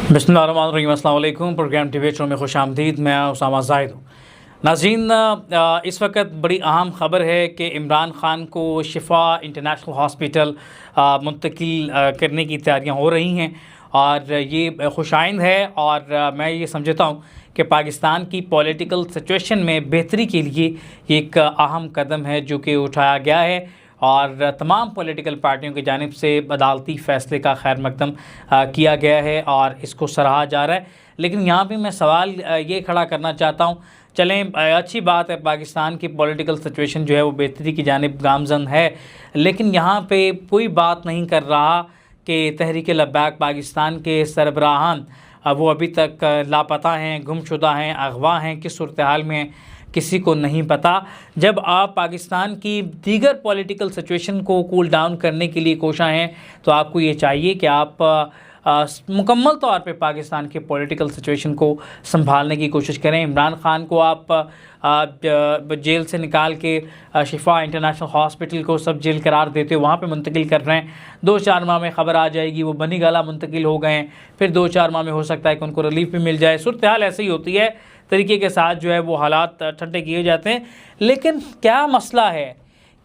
बिस्मिल्लाहिर्रहमानिर्रहीम, अस्सलाम वालेकुम। प्रोग्राम डिबेट शो में खुश आमदीद। मैं उसामा ज़ाहिद हूँ। नाज़रीन, इस वक्त बड़ी अहम ख़बर है कि इमरान ख़ान को शिफा इंटरनेशनल हॉस्पिटल मुंतकिल करने की तैयारियाँ हो रही हैं और ये खुशाइंद है और मैं ये समझता हूँ कि पाकिस्तान की पॉलिटिकल सिचुएशन में बेहतरी के लिए एक अहम कदम है जो कि उठाया गया है और तमाम पॉलिटिकल पार्टियों की जानिब से अदालती फ़ैसले का खैर मकदम किया गया है और इसको सराहा जा रहा है। लेकिन यहाँ पे मैं सवाल ये खड़ा करना चाहता हूँ, चलें अच्छी बात है पाकिस्तान की पॉलिटिकल सिचुएशन जो है वो बेहतरी की जानिब गामज़न है, लेकिन यहाँ पे कोई बात नहीं कर रहा कि तहरीक लब्बैक पाकिस्तान के सरबराहान वो अभी तक लापता हैं, गुमशुदा हैं, अगवा हैं, किस सूरत हाल में हैं किसी को नहीं पता। जब आप पाकिस्तान की दीगर पॉलिटिकल सिचुएशन को कूल डाउन करने के लिए कोशा हैं तो आपको ये चाहिए कि आप मुकम्मल तौर पे पाकिस्तान के पॉलिटिकल सिचुएशन को संभालने की कोशिश करें। इमरान ख़ान को आप जेल से निकाल के शिफा इंटरनेशनल हॉस्पिटल को सब जेल करार देते हो वहाँ पे मुंतकिल कर रहे हैं। 2-4 माह में ख़बर आ जाएगी वो बनी गाला मुंतकिल हो गए हैं, फिर 2-4 माह में हो सकता है कि उनको रिलीफ भी मिल जाए। सूरत हाल ऐसी ही होती है, तरीके के साथ जो है वो हालात ठंडे किए जाते हैं। लेकिन क्या मसला है,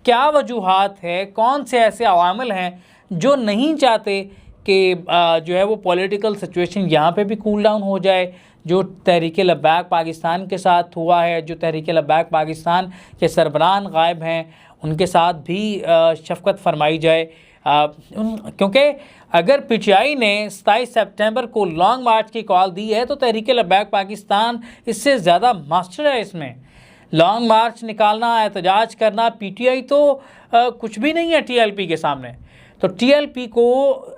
क्या वजूहात है, कौन से ऐसे अवामिल हैं जो नहीं चाहते कि जो है वो पॉलिटिकल सिचुएशन यहाँ पे भी कूल डाउन हो जाए। जो तहरीक लब्बैक पाकिस्तान के साथ हुआ है, जो तहरीक लब्बैक पाकिस्तान के सरबराहान गायब हैं उनके साथ भी शफ़क़त फरमाई जाए। क्योंकि अगर पीटीआई ने 27 सितंबर को लॉन्ग मार्च की कॉल दी है तो तहरीक लब्बैक पाकिस्तान इससे ज़्यादा मास्टर है इसमें। लॉन्ग मार्च निकालना, एहतजाज करना, पीटीआई तो कुछ भी नहीं है टीएलपी के सामने। तो टीएलपी को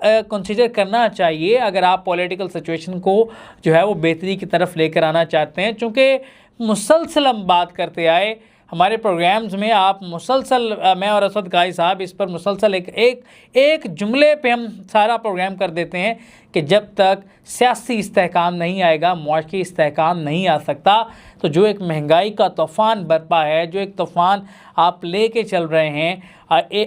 कंसीडर करना चाहिए अगर आप पॉलिटिकल सिचुएशन को जो है वो बेहतरी की तरफ लेकर आना चाहते हैं। चूँकि मुसलसल हम बात करते आए हमारे प्रोग्राम्स में, आप मुसलसल मैं और असद गाई साहब इस पर मुसलसल एक जुमले पे हम सारा प्रोग्राम कर देते हैं कि जब तक सियासी इस्तेहकाम नहीं आएगा मुआशी इस्तेहकाम नहीं आ सकता। तो जो एक महंगाई का तूफ़ान बरपा है, जो एक तूफ़ान आप ले के चल रहे हैं,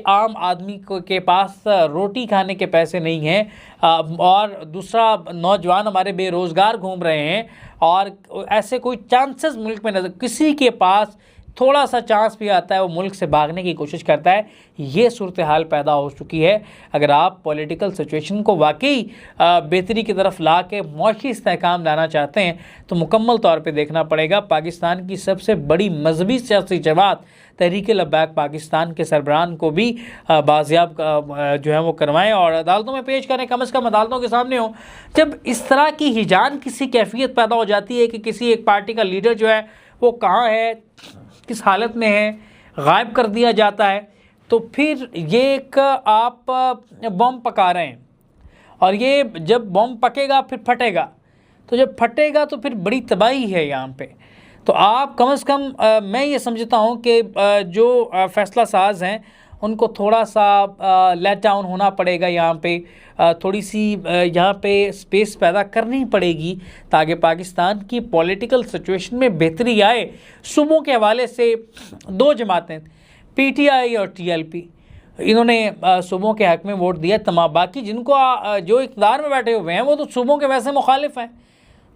आम आदमी के पास रोटी खाने के पैसे नहीं हैं और दूसरा नौजवान हमारे बेरोज़गार घूम रहे हैं और ऐसे कोई चांसेस मुल्क में नजर, किसी के पास थोड़ा सा चांस भी आता है वो मुल्क से भागने की कोशिश करता है। ये सूरत हाल पैदा हो चुकी है। अगर आप पॉलिटिकल सिचुएशन को वाकई बेहतरी की तरफ ला के मुआशी इस्तेहकाम लाना चाहते हैं तो मुकम्मल तौर पे देखना पड़ेगा पाकिस्तान की सबसे बड़ी मजहबी सियासी जमात तहरीक लब्बैक पाकिस्तान के सरबराहान को भी बाजियाब जो है वो करवाएं और अदालतों में पेश करें, कम अज़ कम अदालतों के सामने हो। जब इस तरह की हिजान किसी कैफियत पैदा हो जाती है कि किसी एक पार्टी का लीडर जो है वो कहाँ है, किस हालत में है, गायब कर दिया जाता है, तो फिर ये एक आप बम पका रहे हैं और ये जब बम पकेगा फिर फटेगा, तो जब फटेगा तो फिर बड़ी तबाही है यहाँ पे। तो आप कम से कम मैं ये समझता हूँ कि जो फ़ैसला साज हैं उनको थोड़ा सा लेट डाउन होना पड़ेगा, यहाँ पे थोड़ी सी यहाँ पे स्पेस पैदा करनी पड़ेगी ताकि पाकिस्तान की पॉलिटिकल सिचुएशन में बेहतरी आए। सूबों के हवाले से दो जमातें पीटीआई और टीएलपी, इन्होंने सूबों के हक़ में वोट दिया। तमाम बाकी जिनको जो इक़्तिदार में बैठे हुए हैं वो तो सूबों के वैसे मुखालिफ हैं।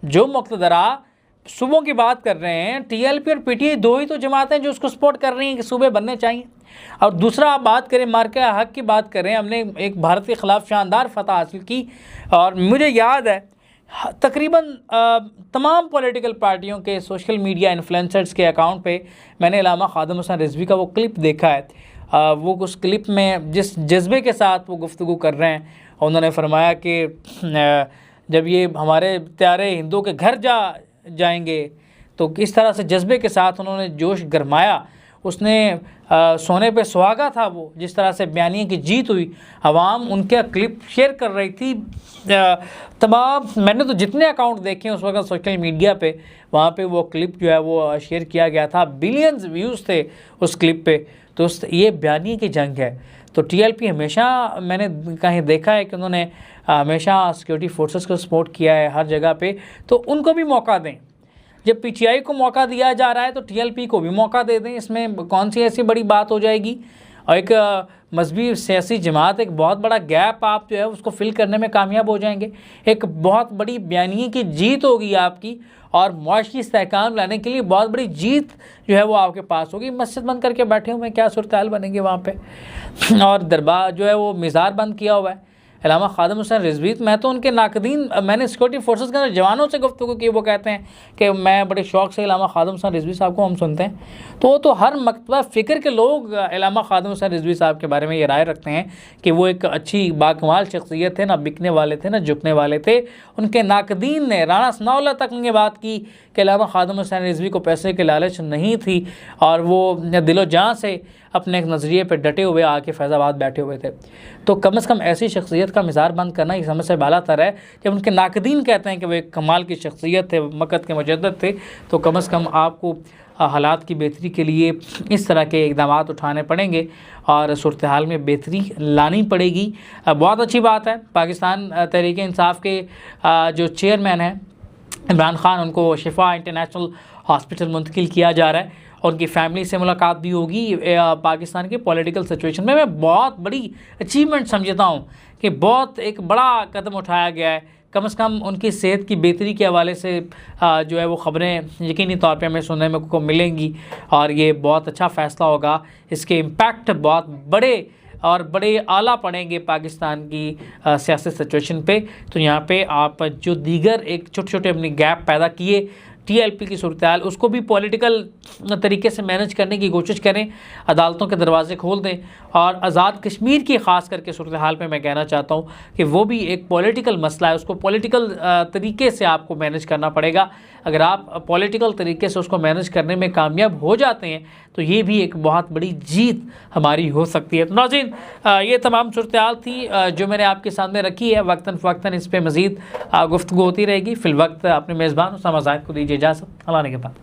जो मुक़्तदरा सूबों की बात कर रहे हैं, टीएलपी और पीटीआई दो ही तो जमातें जो उसको सपोर्ट कर रही हैं कि सूबे बनने चाहिए। और दूसरा आप बात करें मार्के हक़ की बात करें, हमने एक भारत के ख़िलाफ़ शानदार फतह हासिल की और मुझे याद है तकरीबन तमाम पॉलिटिकल पार्टियों के सोशल मीडिया इन्फ्लुएंसर्स के अकाउंट पे मैंने अल्लामा ख़ादम हुसैन रिज़वी का वो क्लिप देखा है। वो उस क्लिप में जिस जज्बे के साथ वो गुफ्तगू कर रहे हैं, उन्होंने फरमाया कि जब ये हमारे प्यारे हिंदुओं के घर जाएंगे तो किस तरह से जज्बे के साथ उन्होंने जोश गरमाया। उसने सोने पे सुहागा था वो, जिस तरह से बयानिया की जीत हुई, आवाम उनके क्लिप शेयर कर रही थी। तमाम मैंने तो जितने अकाउंट देखे उस वक्त सोशल मीडिया पे, वहाँ पे वो क्लिप जो है वो शेयर किया गया था, बिलियंस व्यूज़ थे उस क्लिप पे। तो ये बयानिया की जंग है। तो टीएलपी हमेशा मैंने कहीं देखा है कि उन्होंने हमेशा सिक्योरिटी फोर्सेस को सपोर्ट किया है हर जगह पे, तो उनको भी मौका दें। जब पीटीआई को मौका दिया जा रहा है तो टीएलपी को भी मौका दे दें, इसमें कौन सी ऐसी बड़ी बात हो जाएगी। और एक मजहबी सियासी जमात एक बहुत बड़ा गैप आप जो है उसको फिल करने में कामयाब हो जाएंगे। एक बहुत बड़ी बयानिए की जीत होगी आपकी, और मुआशी इस्तेहकाम लाने के लिए बहुत बड़ी जीत जो है वो आपके पास होगी। मस्जिद बंद करके बैठे हुए हैं, क्या सूरत हाल बनेंगे वहाँ पे, और दरबार जो है वो मिज़ार बंद किया हुआ है। अल्लामा खादिम हुसैन रिजवी, मैं तो उनके नाकदीन, मैंने सिक्योरिटी फोर्सेस के जवानों से गुफ्तगू की, वो कहते हैं कि मैं बड़े शौक़ से अल्लामा खादिम हुसैन रिजवी साहब को हम सुनते हैं। तो हर मकतबा फ़िक्र के लोग अल्लामा खादिम हुसैन रिजवी साहब के बारे में ये राय रखते हैं कि वो एक अच्छी बाकमाल शख्सियत थे, ना बिकने वाले थे ना झुकने वाले थे। उनके नाकदीन ने, राना सनाउल्लाह तक ने बात की कि अल्लामा खादिम हुसैन रिजवी को पैसे की लालच नहीं थी, और वो दिलो जान से अपने एक नज़रिए पर डटे हुए आके फैज़ाबाद बैठे हुए थे। तो कम से कम ऐसी शख्सियत का मिज़ार बंद करना ये समझ से बालातर है। जब उनके नाकदीन कहते हैं कि वो एक कमाल की शख्सियत थे, मक्कत के मुजद्दिद थे, तो कम से कम आपको हालात की बेहतरी के लिए इस तरह के इक़दाम उठाने पड़ेंगे और सूरत हाल में बेहतरी लानी पड़ेगी। बहुत अच्छी बात है, पाकिस्तान तहरीक इंसाफ के जो चेयरमैन हैं इमरान खान, उनको शिफा इंटरनेशनल हॉस्पिटल मुंतकिल किया जा रहा है। उनकी फ़ैमिली से मुलाकात भी होगी। पाकिस्तान के पॉलिटिकल सिचुएशन में मैं बहुत बड़ी अचीवमेंट समझता हूँ कि बहुत एक बड़ा कदम उठाया गया है। कम से कम उनकी सेहत की बेहतरी के हवाले से जो है वो ख़बरें यकीनी तौर पे हमें सुनने में को मिलेंगी, और ये बहुत अच्छा फ़ैसला होगा। इसके इम्पैक्ट बहुत बड़े और बड़े आला पड़ेंगे पाकिस्तान की सियासी सिचुएशन पे। तो यहाँ पे आप जो दीगर एक छोटे छोटे अपनी गैप पैदा किए TLP की सूरत हाल, उसको भी पॉलिटिकल तरीके से मैनेज करने की कोशिश करें, अदालतों के दरवाजे खोल दें। और आज़ाद कश्मीर की ख़ास करके सूरत हाल पे मैं कहना चाहता हूँ कि वो भी एक पॉलिटिकल मसला है, उसको पॉलिटिकल तरीके से आपको मैनेज करना पड़ेगा। अगर आप पॉलिटिकल तरीके से उसको मैनेज करने में कामयाब हो जाते हैं तो ये भी एक बहुत बड़ी जीत हमारी हो सकती है। तो नाज़रीन, ये तमाम सूरत हाल थी जो मैंने आपके सामने रखी है। वक्तन फ़वक्तन इस पर मज़ीद गुफ्तगू होती रहेगी। फ़िलवक्त अपने मेज़बान उसामा ज़ाहिद को दीजिए इजाज़त। अल्लाह ने के बाद।